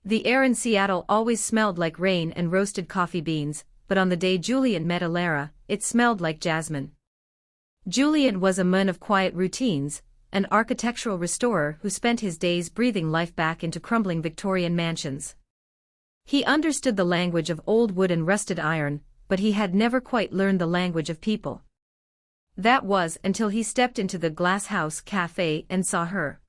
The air in Seattle always smelled like rain and roasted coffee beans, but on the day Julian met Elara, it smelled like jasmine. Julian was a man of quiet routines, an architectural restorer who spent his days breathing life back into crumbling Victorian mansions. He understood the language of old wood and rusted iron, but he had never quite learned the language of people. That was until he stepped into the Glass House Cafe and saw her.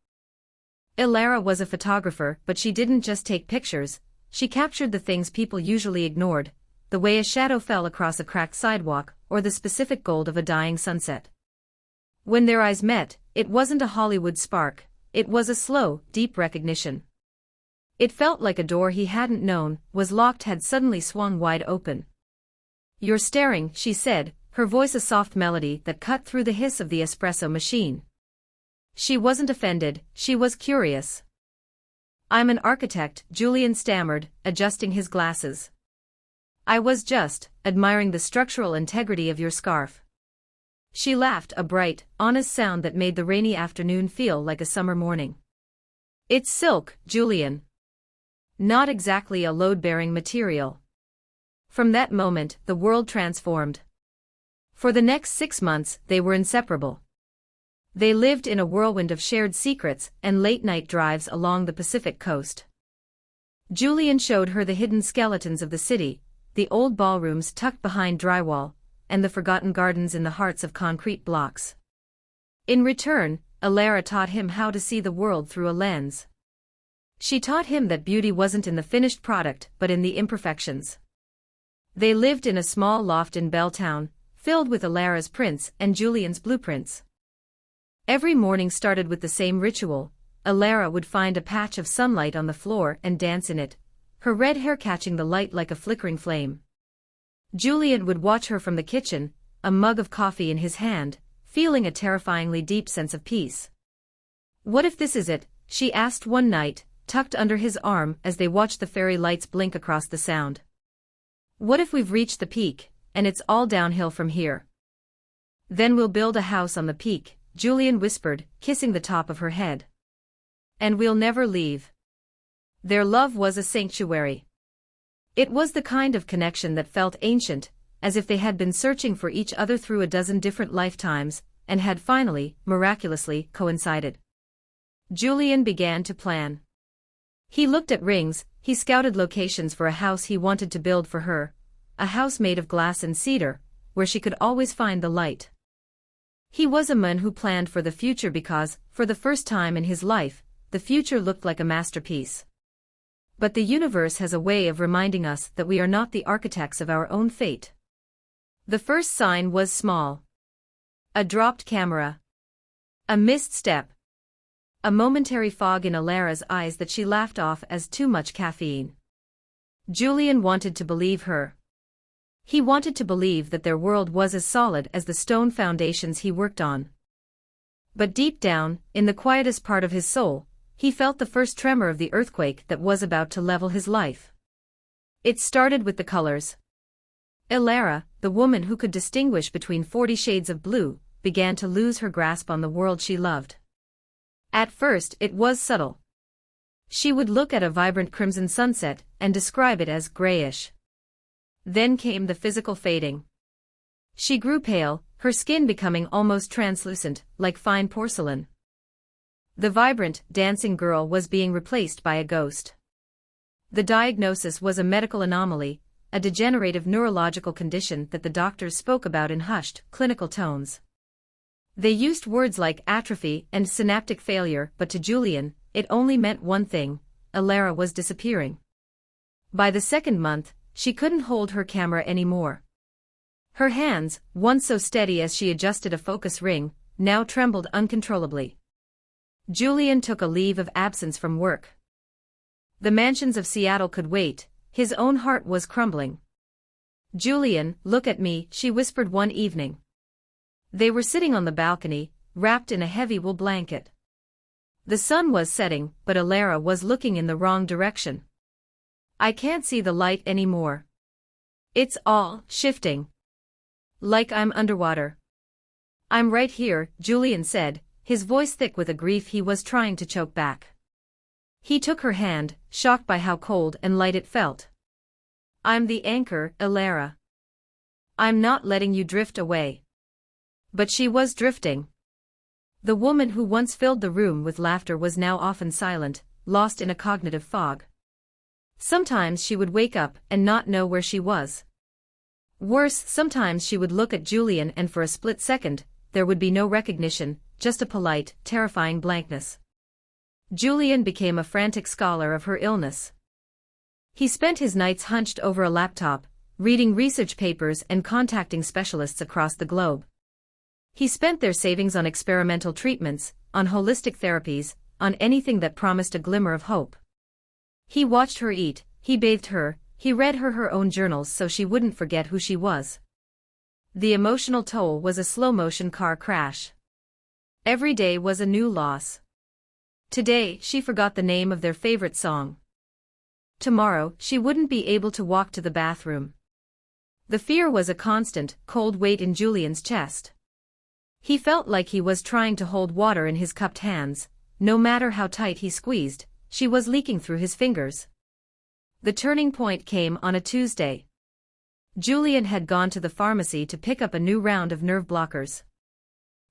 Elara was a photographer, but she didn't just take pictures, she captured the things people usually ignored, the way a shadow fell across a cracked sidewalk, or the specific gold of a dying sunset. When their eyes met, it wasn't a Hollywood spark, it was a slow, deep recognition. It felt like a door he hadn't known was locked had suddenly swung wide open. "You're staring," she said, her voice a soft melody that cut through the hiss of the espresso machine. She wasn't offended, she was curious. "I'm an architect," Julian stammered, adjusting his glasses. "I was just admiring the structural integrity of your scarf." She laughed, a bright, honest sound that made the rainy afternoon feel like a summer morning. "It's silk, Julian. Not exactly a load-bearing material." From that moment, the world transformed. For the next 6 months, they were inseparable. They lived in a whirlwind of shared secrets and late-night drives along the Pacific coast. Julian showed her the hidden skeletons of the city, the old ballrooms tucked behind drywall, and the forgotten gardens in the hearts of concrete blocks. In return, Elara taught him how to see the world through a lens. She taught him that beauty wasn't in the finished product but in the imperfections. They lived in a small loft in Belltown, filled with Elara's prints and Julian's blueprints. Every morning started with the same ritual. Elara would find a patch of sunlight on the floor and dance in it, her red hair catching the light like a flickering flame. Julian would watch her from the kitchen, a mug of coffee in his hand, feeling a terrifyingly deep sense of peace. "What if this is it?" she asked one night, tucked under his arm as they watched the fairy lights blink across the sound. "What if we've reached the peak, and it's all downhill from here?" "Then we'll build a house on the peak," Julian whispered, kissing the top of her head. "And we'll never leave." Their love was a sanctuary. It was the kind of connection that felt ancient, as if they had been searching for each other through a dozen different lifetimes, and had finally, miraculously, coincided. Julian began to plan. He looked at rings, he scouted locations for a house he wanted to build for her, a house made of glass and cedar, where she could always find the light. He was a man who planned for the future because, for the first time in his life, the future looked like a masterpiece. But the universe has a way of reminding us that we are not the architects of our own fate. The first sign was small. A dropped camera. A missed step. A momentary fog in Elara's eyes that she laughed off as too much caffeine. Julian wanted to believe her. He wanted to believe that their world was as solid as the stone foundations he worked on. But deep down, in the quietest part of his soul, he felt the first tremor of the earthquake that was about to level his life. It started with the colors. Elara, the woman who could distinguish between 40 shades of blue, began to lose her grasp on the world she loved. At first it was subtle. She would look at a vibrant crimson sunset and describe it as grayish. Then came the physical fading. She grew pale, her skin becoming almost translucent, like fine porcelain. The vibrant, dancing girl was being replaced by a ghost. The diagnosis was a medical anomaly, a degenerative neurological condition that the doctors spoke about in hushed, clinical tones. They used words like atrophy and synaptic failure, but to Julian, it only meant one thing: Elara was disappearing. By the second month, she couldn't hold her camera anymore. Her hands, once so steady as she adjusted a focus ring, now trembled uncontrollably. Julian took a leave of absence from work. The mansions of Seattle could wait, his own heart was crumbling. "Julian, look at me," she whispered one evening. They were sitting on the balcony, wrapped in a heavy wool blanket. The sun was setting, but Elara was looking in the wrong direction. "I can't see the light anymore. It's all shifting. Like I'm underwater." "I'm right here," Julian said, his voice thick with a grief he was trying to choke back. He took her hand, shocked by how cold and light it felt. I'm the anchor, Elara. I'm not letting you drift away. But she was drifting. The woman who once filled the room with laughter was now often silent, lost in a cognitive fog. Sometimes she would wake up and not know where she was. Worse, sometimes she would look at Julian and for a split second, there would be no recognition, just a polite, terrifying blankness. Julian became a frantic scholar of her illness. He spent his nights hunched over a laptop, reading research papers and contacting specialists across the globe. He spent their savings on experimental treatments, on holistic therapies, on anything that promised a glimmer of hope. He watched her eat, he bathed her, he read her own journals so she wouldn't forget who she was. The emotional toll was a slow-motion car crash. Every day was a new loss. Today, she forgot the name of their favorite song. Tomorrow, she wouldn't be able to walk to the bathroom. The fear was a constant, cold weight in Julian's chest. He felt like he was trying to hold water in his cupped hands. No matter how tight he squeezed, she was leaking through his fingers. The turning point came on a Tuesday. Julian had gone to the pharmacy to pick up a new round of nerve blockers.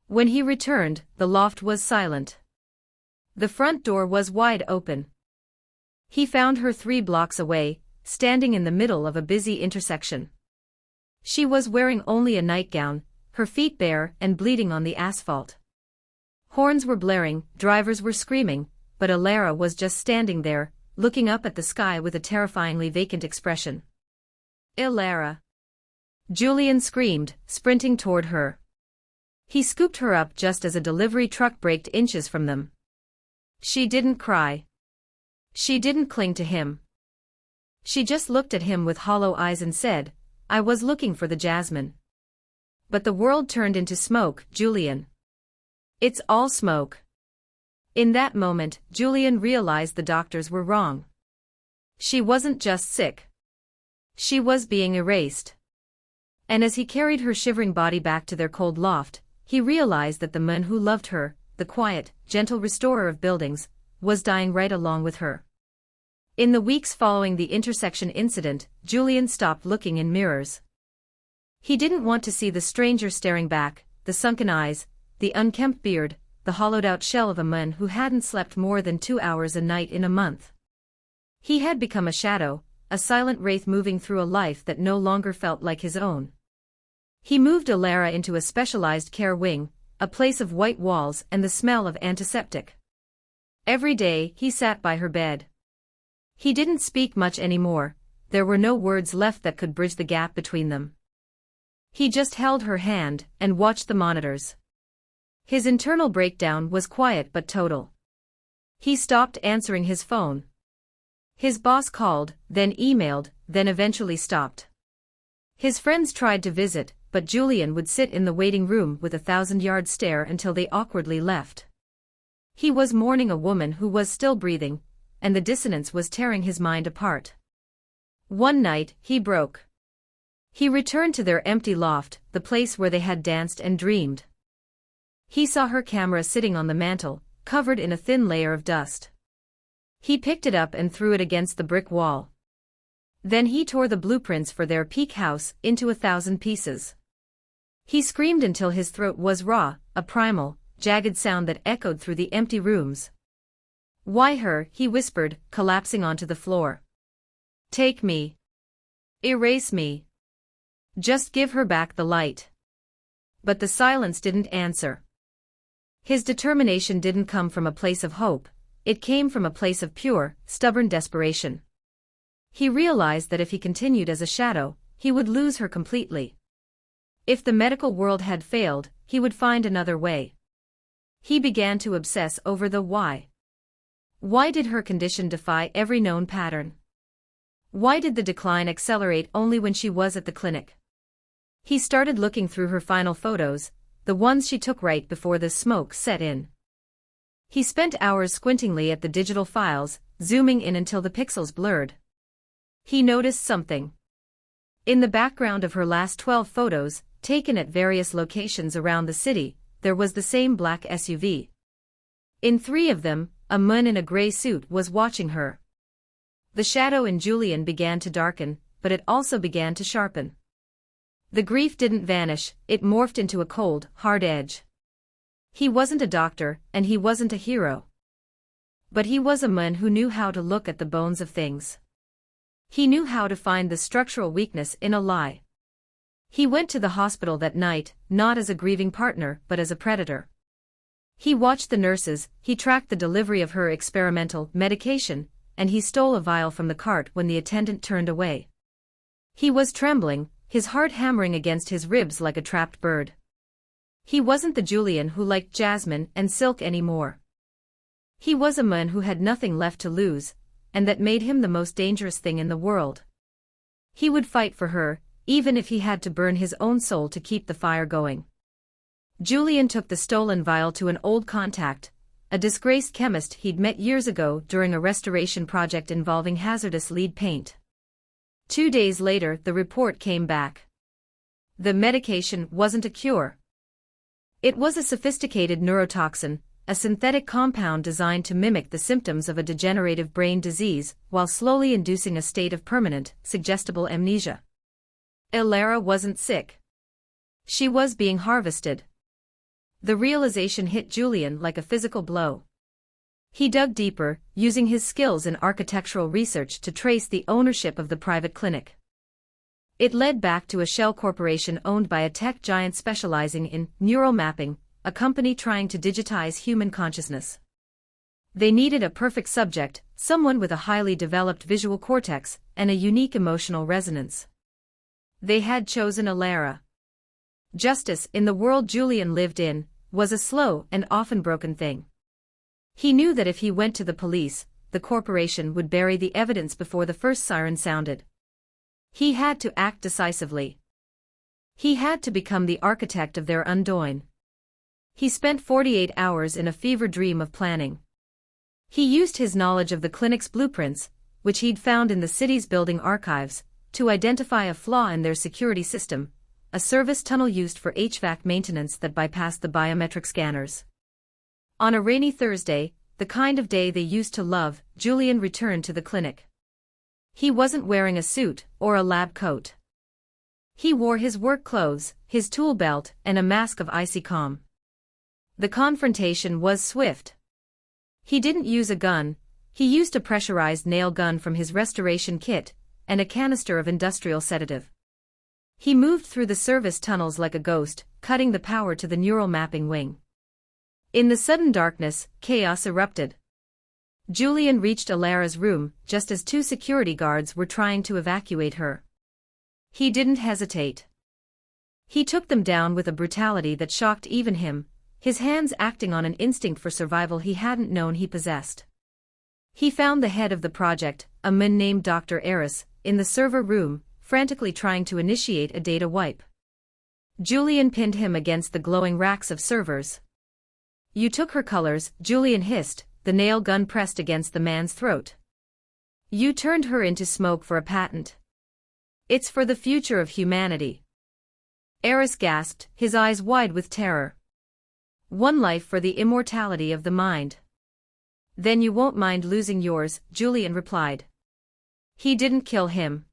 When he returned, the loft was silent. The front door was wide open. He found her 3 blocks away, standing in the middle of a busy intersection. She was wearing only a nightgown, her feet bare and bleeding on the asphalt. Horns were blaring, drivers were screaming, but Elara was just standing there, looking up at the sky with a terrifyingly vacant expression. Elara! Julian screamed, sprinting toward her. He scooped her up just as a delivery truck braked inches from them. She didn't cry. She didn't cling to him. She just looked at him with hollow eyes and said, "I was looking for the jasmine." But the world turned into smoke, Julian. It's all smoke. In that moment, Julian realized the doctors were wrong. She wasn't just sick. She was being erased. And as he carried her shivering body back to their cold loft, he realized that the man who loved her, the quiet, gentle restorer of buildings, was dying right along with her. In the weeks following the intersection incident, Julian stopped looking in mirrors. He didn't want to see the stranger staring back, the sunken eyes, the unkempt beard, the hollowed-out shell of a man who hadn't slept more than 2 hours a night in a month. He had become a shadow, a silent wraith moving through a life that no longer felt like his own. He moved Elara into a specialized care wing, a place of white walls and the smell of antiseptic. Every day, he sat by her bed. He didn't speak much anymore, there were no words left that could bridge the gap between them. He just held her hand and watched the monitors. His internal breakdown was quiet but total. He stopped answering his phone. His boss called, then emailed, then eventually stopped. His friends tried to visit, but Julian would sit in the waiting room with a 1,000-yard stare until they awkwardly left. He was mourning a woman who was still breathing, and the dissonance was tearing his mind apart. One night, he broke. He returned to their empty loft, the place where they had danced and dreamed. He saw her camera sitting on the mantel, covered in a thin layer of dust. He picked it up and threw it against the brick wall. Then he tore the blueprints for their peak house into 1,000 pieces. He screamed until his throat was raw, a primal, jagged sound that echoed through the empty rooms. "Why her?" he whispered, collapsing onto the floor. "Take me. Erase me. Just give her back the light." But the silence didn't answer. His determination didn't come from a place of hope, it came from a place of pure, stubborn desperation. He realized that if he continued as a shadow, he would lose her completely. If the medical world had failed, he would find another way. He began to obsess over the why. Why did her condition defy every known pattern? Why did the decline accelerate only when she was at the clinic? He started looking through her final photos, the ones she took right before the smoke set in. He spent hours squintingly at the digital files, zooming in until the pixels blurred. He noticed something. In the background of her last 12 photos, taken at various locations around the city, there was the same black SUV. In 3 of them, a man in a gray suit was watching her. The shadow in Julian began to darken, but it also began to sharpen. The grief didn't vanish, it morphed into a cold, hard edge. He wasn't a doctor, and he wasn't a hero. But he was a man who knew how to look at the bones of things. He knew how to find the structural weakness in a lie. He went to the hospital that night, not as a grieving partner, but as a predator. He watched the nurses, he tracked the delivery of her experimental medication, and he stole a vial from the cart when the attendant turned away. He was trembling, his heart hammering against his ribs like a trapped bird. He wasn't the Julian who liked jasmine and silk anymore. He was a man who had nothing left to lose, and that made him the most dangerous thing in the world. He would fight for her, even if he had to burn his own soul to keep the fire going. Julian took the stolen vial to an old contact, a disgraced chemist he'd met years ago during a restoration project involving hazardous lead paint. 2 days later, the report came back. The medication wasn't a cure. It was a sophisticated neurotoxin, a synthetic compound designed to mimic the symptoms of a degenerative brain disease while slowly inducing a state of permanent, suggestible amnesia. Elara wasn't sick. She was being harvested. The realization hit Julian like a physical blow. He dug deeper, using his skills in architectural research to trace the ownership of the private clinic. It led back to a shell corporation owned by a tech giant specializing in neural mapping, a company trying to digitize human consciousness. They needed a perfect subject, someone with a highly developed visual cortex and a unique emotional resonance. They had chosen Elara. Justice, in the world Julian lived in, was a slow and often broken thing. He knew that if he went to the police, the corporation would bury the evidence before the first siren sounded. He had to act decisively. He had to become the architect of their undoing. He spent 48 hours in a fever dream of planning. He used his knowledge of the clinic's blueprints, which he'd found in the city's building archives, to identify a flaw in their security system, a service tunnel used for HVAC maintenance that bypassed the biometric scanners. On a rainy Thursday, the kind of day they used to love, Julian returned to the clinic. He wasn't wearing a suit or a lab coat. He wore his work clothes, his tool belt, and a mask of icy calm. The confrontation was swift. He didn't use a gun, he used a pressurized nail gun from his restoration kit, and a canister of industrial sedative. He moved through the service tunnels like a ghost, cutting the power to the neural mapping wing. In the sudden darkness, chaos erupted. Julian reached Elara's room, just as 2 security guards were trying to evacuate her. He didn't hesitate. He took them down with a brutality that shocked even him, his hands acting on an instinct for survival he hadn't known he possessed. He found the head of the project, a man named Dr. Eris, in the server room, frantically trying to initiate a data wipe. Julian pinned him against the glowing racks of servers. "You took her colors," Julian hissed, the nail gun pressed against the man's throat. "You turned her into smoke for a patent. It's for the future of humanity." Eris gasped, his eyes wide with terror. "One life for the immortality of the mind." "Then you won't mind losing yours," Julian replied. He didn't kill him.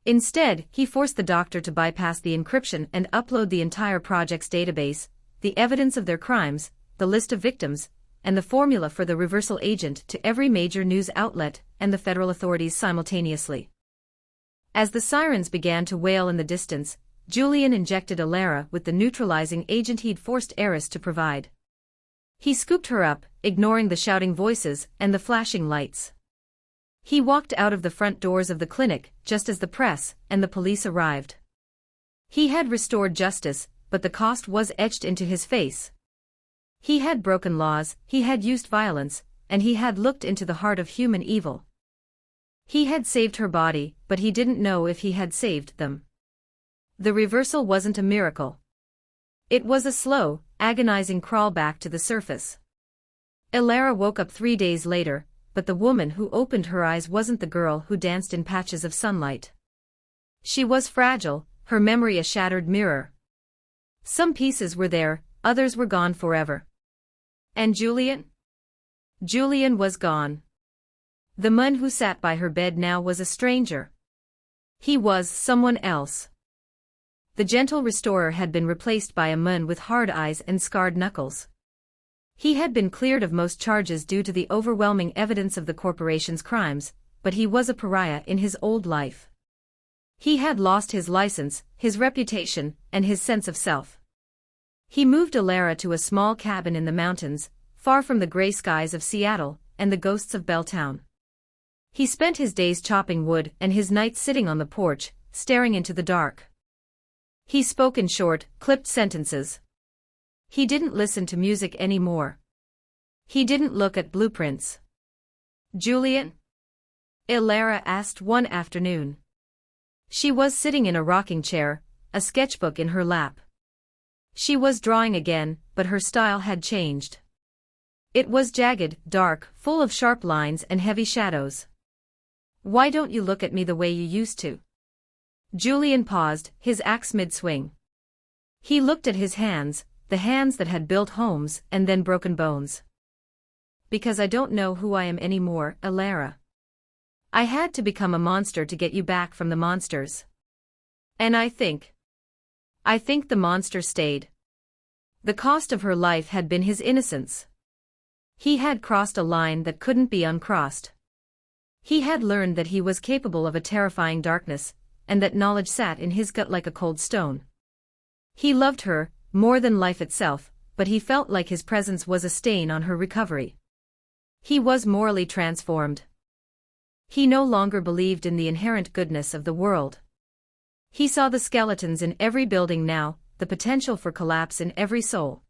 Instead, he forced the doctor to bypass the encryption and upload the entire project's database, the evidence of their crimes, the list of victims, and the formula for the reversal agent to every major news outlet and the federal authorities simultaneously. As the sirens began to wail in the distance, Julian injected Elara with the neutralizing agent he'd forced Eris to provide. He scooped her up, ignoring the shouting voices and the flashing lights. He walked out of the front doors of the clinic just as the press and the police arrived. He had restored justice, but the cost was etched into his face. He had broken laws, he had used violence, and he had looked into the heart of human evil. He had saved her body, but he didn't know if he had saved them. The reversal wasn't a miracle. It was a slow, agonizing crawl back to the surface. Elara woke up 3 days later, but the woman who opened her eyes wasn't the girl who danced in patches of sunlight. She was fragile, her memory a shattered mirror. Some pieces were there, others were gone forever. And Julian? Julian was gone. The man who sat by her bed now was a stranger. He was someone else. The gentle restorer had been replaced by a man with hard eyes and scarred knuckles. He had been cleared of most charges due to the overwhelming evidence of the corporation's crimes, but he was a pariah in his old life. He had lost his license, his reputation, and his sense of self. He moved Alara to a small cabin in the mountains, far from the gray skies of Seattle and the ghosts of Belltown. He spent his days chopping wood and his nights sitting on the porch, staring into the dark. He spoke in short, clipped sentences. He didn't listen to music anymore. He didn't look at blueprints. "Julian?" Alara asked one afternoon. She was sitting in a rocking chair, a sketchbook in her lap. She was drawing again, but her style had changed. It was jagged, dark, full of sharp lines and heavy shadows. "Why don't you look at me the way you used to?" Julian paused, his axe mid-swing. He looked at his hands, the hands that had built homes and then broken bones. "Because I don't know who I am anymore, Alara. I had to become a monster to get you back from the monsters. And I think the monster stayed. The cost of her life had been his innocence. He had crossed a line that couldn't be uncrossed. He had learned that he was capable of a terrifying darkness, and that knowledge sat in his gut like a cold stone. He loved her, more than life itself, but he felt like his presence was a stain on her recovery. He was morally transformed. He no longer believed in the inherent goodness of the world. He saw the skeletons in every building now, the potential for collapse in every soul.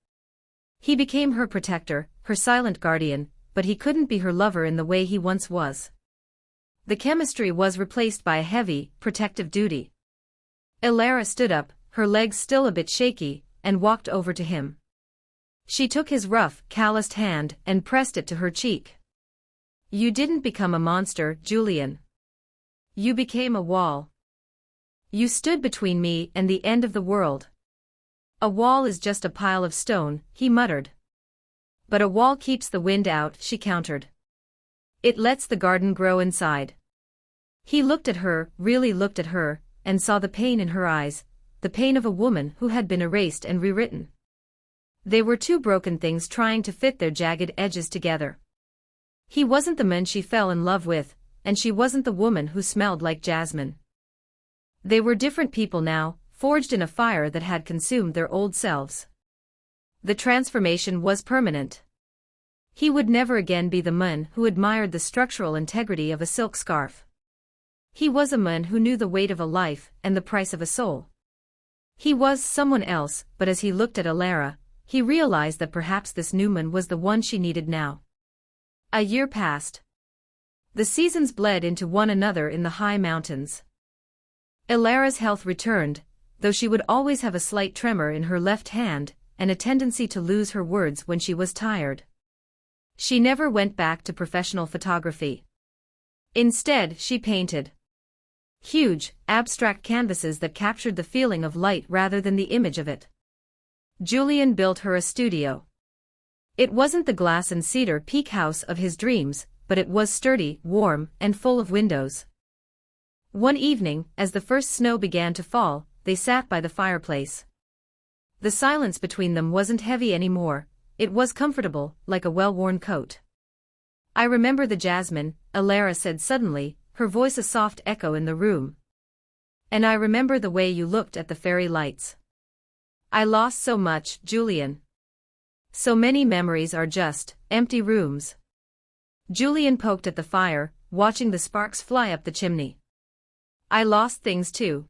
He became her protector, her silent guardian, but he couldn't be her lover in the way he once was. The chemistry was replaced by a heavy, protective duty. Alara stood up, her legs still a bit shaky, and walked over to him. She took his rough, calloused hand and pressed it to her cheek. "You didn't become a monster, Julian. You became a wall. You stood between me and the end of the world." "A wall is just a pile of stone," he muttered. "But a wall keeps the wind out," she countered. "It lets the garden grow inside." He looked at her, really looked at her, and saw the pain in her eyes, the pain of a woman who had been erased and rewritten. They were two broken things trying to fit their jagged edges together. He wasn't the man she fell in love with, and she wasn't the woman who smelled like jasmine. They were different people now, forged in a fire that had consumed their old selves. The transformation was permanent. He would never again be the man who admired the structural integrity of a silk scarf. He was a man who knew the weight of a life and the price of a soul. He was someone else, but as he looked at Alara, he realized that perhaps this new man was the one she needed now. A year passed. The seasons bled into one another in the high mountains. Alara's health returned, though she would always have a slight tremor in her left hand, and a tendency to lose her words when she was tired. She never went back to professional photography. Instead, she painted huge, abstract canvases that captured the feeling of light rather than the image of it. Julian built her a studio. It wasn't the glass and cedar peak house of his dreams, but it was sturdy, warm, and full of windows. One evening, as the first snow began to fall, they sat by the fireplace. The silence between them wasn't heavy anymore, it was comfortable, like a well-worn coat. "I remember the jasmine," Alara said suddenly, her voice a soft echo in the room. "And I remember the way you looked at the fairy lights. I lost so much, Julian. So many memories are just empty rooms." Julian poked at the fire, watching the sparks fly up the chimney. "I lost things too.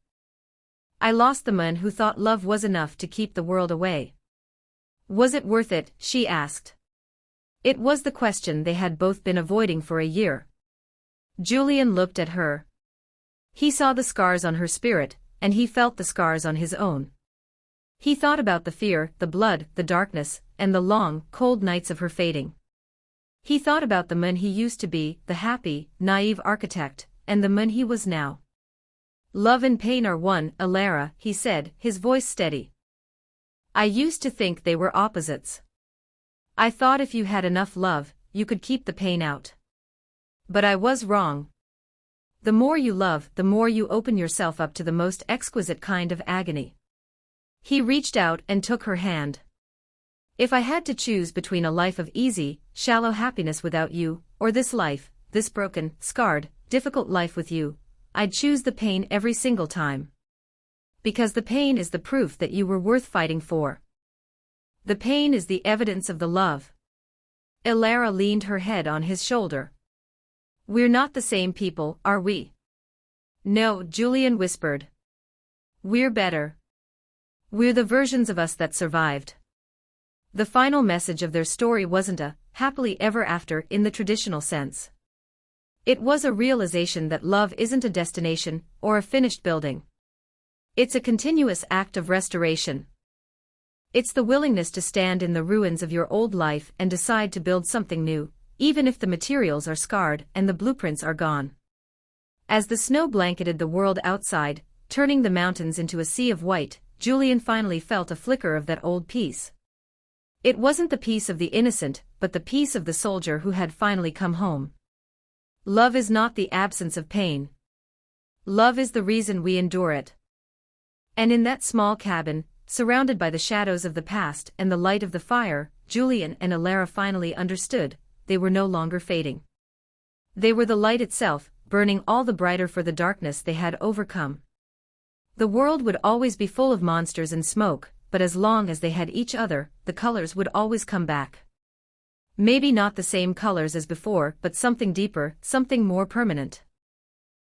I lost the man who thought love was enough to keep the world away." "Was it worth it?" she asked. It was the question they had both been avoiding for a year. Julian looked at her. He saw the scars on her spirit, and he felt the scars on his own. He thought about the fear, the blood, the darkness, and the long, cold nights of her fading. He thought about the man he used to be, the happy, naive architect, and the man he was now. "Love and pain are one, Alara," he said, his voice steady. "I used to think they were opposites. I thought if you had enough love, you could keep the pain out. But I was wrong. The more you love, the more you open yourself up to the most exquisite kind of agony. He reached out and took her hand. If I had to choose between a life of easy, shallow happiness without you, or this life, this broken, scarred, difficult life with you, I'd choose the pain every single time. Because the pain is the proof that you were worth fighting for. The pain is the evidence of the love. Elara leaned her head on his shoulder. We're not the same people, are we? No, Julian whispered. We're better. We're the versions of us that survived. The final message of their story wasn't a happily ever after in the traditional sense. It was a realization that love isn't a destination or a finished building. It's a continuous act of restoration. It's the willingness to stand in the ruins of your old life and decide to build something new, even if the materials are scarred and the blueprints are gone. As the snow blanketed the world outside, turning the mountains into a sea of white, Julian finally felt a flicker of that old peace. It wasn't the peace of the innocent, but the peace of the soldier who had finally come home. Love is not the absence of pain. Love is the reason we endure it. And in that small cabin, surrounded by the shadows of the past and the light of the fire, Julian and Elara finally understood, they were no longer fading. They were the light itself, burning all the brighter for the darkness they had overcome. The world would always be full of monsters and smoke, but as long as they had each other, the colors would always come back. Maybe not the same colors as before, but something deeper, something more permanent.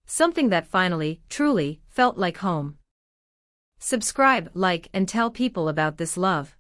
Something that finally, truly, felt like home. Subscribe, like, and tell people about this love.